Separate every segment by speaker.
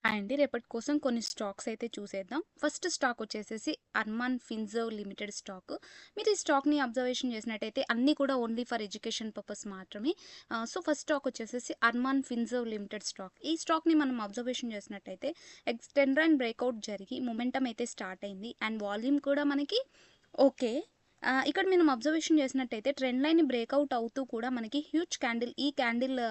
Speaker 1: అండి రేపటి కోసం కొన్ని స్టాక్స్ అయితే చూసేద్దాం. ఫస్ట్ స్టాక్ వచ్చేసేసి అర్మాన్ ఫిన్జర్వ్ లిమిటెడ్ స్టాక్. మీరు ఈ స్టాక్‌ని అబ్జర్వేషన్ చేసినట్టయితే అన్నీ కూడా ఓన్లీ ఫర్ ఎడ్యుకేషన్ పర్పస్ మాత్రమే. సో, ఫస్ట్ స్టాక్ వచ్చేసేసి అర్మాన్ ఫిన్జర్వ్ లిమిటెడ్ స్టాక్. ఈ స్టాక్‌ని మనం అబ్జర్వేషన్ చేసినట్టయితే ట్రెండ్ లైన్ బ్రేక్‌ఔట్ జరిగి మొమెంటమ్ అయితే స్టార్ట్ అయింది. అండ్ వాల్యూమ్ కూడా మనకి ఓకే. ఇక్కడ మనం అబ్జర్వేషన్ చేసినట్టయితే ట్రెండ్ లైన్‌ని బ్రేక్‌ఔట్ అవుతూ కూడా మనకి హ్యూజ్ క్యాండిల్ ఈ క్యాండిల్‌లో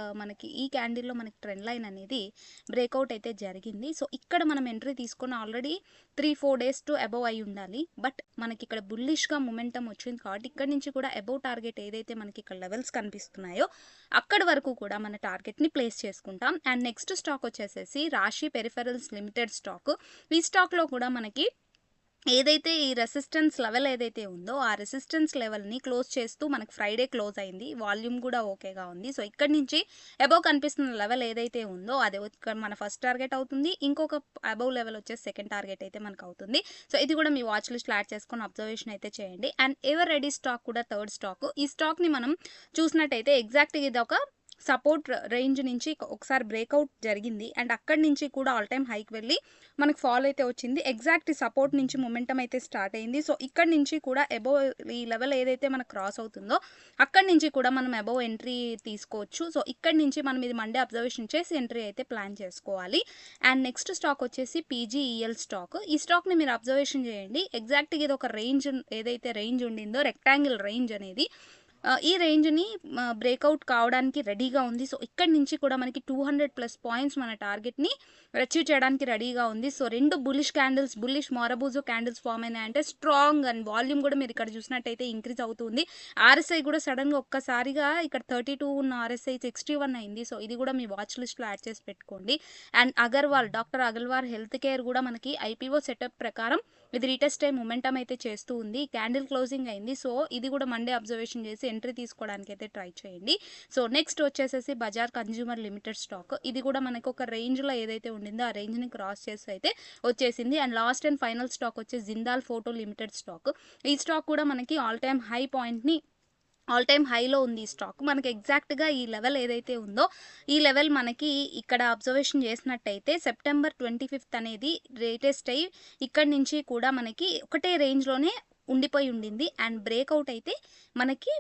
Speaker 1: మనకి ట్రెండ్ లైన్ అనేది బ్రేక్‌ఔట్ అయితే జరిగింది. సో, ఇక్కడ మనం ఎంట్రీ తీసుకొని ఆల్రెడీ 3, 4 డేస్ టు అబోవ్ అయి ఉండాలి. బట్ మనకి ఇక్కడ బుల్లిష్‌గా మొమెంటమ్ వచ్చింది కాబట్టి ఇక్కడి నుంచి కూడా అబోవ్ టార్గెట్ ఏదైతే మనకి ఇక్కడ లెవెల్స్ కనిపిస్తున్నాయో అక్కడి వరకు కూడా మన టార్గెట్‌ని ప్లేస్ చేసుకుంటాం. అండ్ నెక్స్ట్ స్టాక్ వచ్చేసేసి రాశి పెరిఫెరల్స్ లిమిటెడ్ స్టాక్. ఈ స్టాక్‌లో కూడా మనకి ఏదైతే ఈ రెసిస్టెన్స్ లెవెల్ ఏదైతే ఉందో ఆ రెసిస్టెన్స్ లెవెల్‌ని క్లోజ్ చేస్తూ మనకి ఫ్రైడే క్లోజ్ అయింది. వాల్యూమ్ కూడా ఓకేగా ఉంది. సో, ఇక్కడి నుంచి అబోవ్ కనిపిస్తున్న లెవెల్ ఏదైతే ఉందో అది ఇక్కడ మన ఫస్ట్ టార్గెట్ అవుతుంది. ఇంకొక అబోవ్ లెవెల్ వచ్చేసి సెకండ్ టార్గెట్ అయితే మనకు అవుతుంది. సో, ఇది కూడా మీ వాచ్ లిస్ట్‌లో యాడ్ చేసుకొని అబ్జర్వేషన్ అయితే చేయండి. అండ్ ఎవర్ రెడీ స్టాక్ కూడా థర్డ్ స్టాక్. ఈ స్టాక్‌ని మనం చూసినట్టయితే ఎగ్జాక్ట్‌గా ఇదొక సపోర్ట్ రేంజ్ నుంచి ఒకసారి బ్రేక్‌ఔట్ జరిగింది. అండ్ అక్కడి నుంచి కూడా ఆల్ టైమ్ హైకి వెళ్ళి మనకు ఫాల్ అయితే వచ్చింది. ఎగ్జాక్ట్ సపోర్ట్ నుంచి మొమెంటమ్ అయితే స్టార్ట్ అయింది. సో, ఇక్కడి నుంచి కూడా అబోవ్ ఈ లెవెల్ ఏదైతే మనకు క్రాస్ అవుతుందో అక్కడి నుంచి కూడా మనం అబోవ్ ఎంట్రీ తీసుకోవచ్చు. సో, ఇక్కడి నుంచి మనం ఇది మండే అబ్జర్వేషన్ చేసి ఎంట్రీ అయితే ప్లాన్ చేసుకోవాలి. అండ్ నెక్స్ట్ స్టాక్ వచ్చేసి పీజీఈఎల్ స్టాక్. ఈ స్టాక్‌ని మీరు అబ్జర్వేషన్ చేయండి. ఎగ్జాక్ట్‌గా ఇది ఒక రేంజ్ ఏదైతే రేంజ్ ఉండిందో రెక్టాంగిల్ రేంజ్ అనేది ఈ రేంజ్‌ని బ్రేక్‌ఔట్ కావడానికి రెడీగా ఉంది. సో, ఇక్కడి నుంచి కూడా మనకి 200+ పాయింట్స్ మన టార్గెట్‌ని అచీవ్ చేయడానికి రెడీగా ఉంది. So, 2 bullish marubozu candles form అయినాయంటే స్ట్రాంగ్ అండ్ వాల్యూమ్ కూడా మీరు ఇక్కడ చూసినట్టయితే ఇంక్రీజ్ అవుతుంది. ఆర్ఎస్ఐ కూడా సడెన్‌గా ఒక్కసారిగా ఇక్కడ 32 ఉన్న ఆర్ఎస్ఐ 61 అయింది. సో, ఇది కూడా మీ వాచ్ లిస్ట్‌లో యాడ్ చేసి పెట్టుకోండి. And doctor Agarwal health care కూడా మనకి ఐపీఓ సెటప్ ప్రకారం ఇది రీటెస్ట్ అయ్యి మొమెంటమ్ అయితే చేస్తూ ఉంది. క్యాండిల్ క్లోజింగ్ అయింది. సో, ఇది కూడా మండే అబ్జర్వేషన్ చేసి ఎంట్రీ తీసుకోవడానికి అయితే ట్రై చేయండి. సో, నెక్స్ట్ వచ్చేసేసి బజాజ్ కన్స్యూమర్ లిమిటెడ్ స్టాక్. ఇది కూడా మనకు ఒక రేంజ్‌లో ఏదైతే ఉండిందో ఆ రేంజ్‌ని క్రాస్ చేసి అయితే వచ్చేసింది. And last and final stock వచ్చేసి జిందాల్ ఫోటో లిమిటెడ్ స్టాక్. ఈ స్టాక్ కూడా మనకి ఆల్ టైమ్ హైలో ఉంది ఈ స్టాక్. మనకి ఎగ్జాక్ట్‌గా ఈ లెవెల్ ఏదైతే ఉందో, ఈ లెవెల్ మనకి ఇక్కడ అబ్జర్వేషన్ చేసినట్టయితే సెప్టెంబర్ 25 అనేది రీటెస్ట్ అయ్యి ఇక్కడి నుంచి కూడా మనకి ఒకటే రేంజ్‌లోనే ఉండిపోయి ఉండింది. అండ్ బ్రేక్‌ఔట్ అయితే మనకి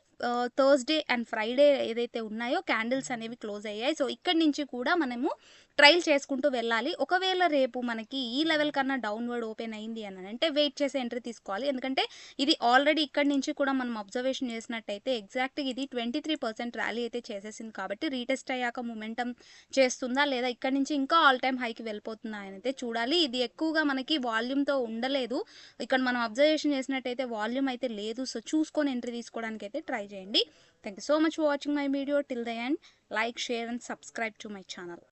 Speaker 1: థర్స్‌డే అండ్ ఫ్రైడే ఏదైతే ఉన్నాయో క్యాండిల్స్ అనేవి క్లోజ్ అయ్యాయి. సో, ఇక్కడి నుంచి కూడా మనము ట్రైల్ చేసుకుంటూ వెళ్ళాలి. ఒకవేళ రేపు మనకి ఈ లెవెల్ కన్నా డౌన్‌వర్డ్ ఓపెన్ అయింది అనంటే వెయిట్ చేసి ఎంట్రీ తీసుకోవాలి. ఎందుకంటే ఇది ఆల్రెడీ ఇక్కడి నుంచి కూడా మనం అబ్జర్వేషన్ చేసినట్టయితే ఎగ్జాక్ట్‌గా ఇది 23% ర్యాలీ అయితే చేసేసింది కాబట్టి రీటెస్ట్ అయ్యాక మొమెంటమ్ చేస్తుందా? లేదా ఇక్కడి నుంచి ఇంకా ఆల్ టైమ్ హైకి వెళ్ళిపోతుందా అనైతే చూడాలి. ఇది ఎక్కువగా మనకి వాల్యూమ్‌తో ఉండలేదు. ఇక్కడ మనం అబ్జర్వేషన్ చేసినట్టయితే వాల్యూమ్ అయితే లేదు. సో, చూసుకొని ఎంట్రీ తీసుకోవడానికి అయితే ట్రై చేయండి. Thank you so much for watching my video till the end. Like, share and subscribe to my channel.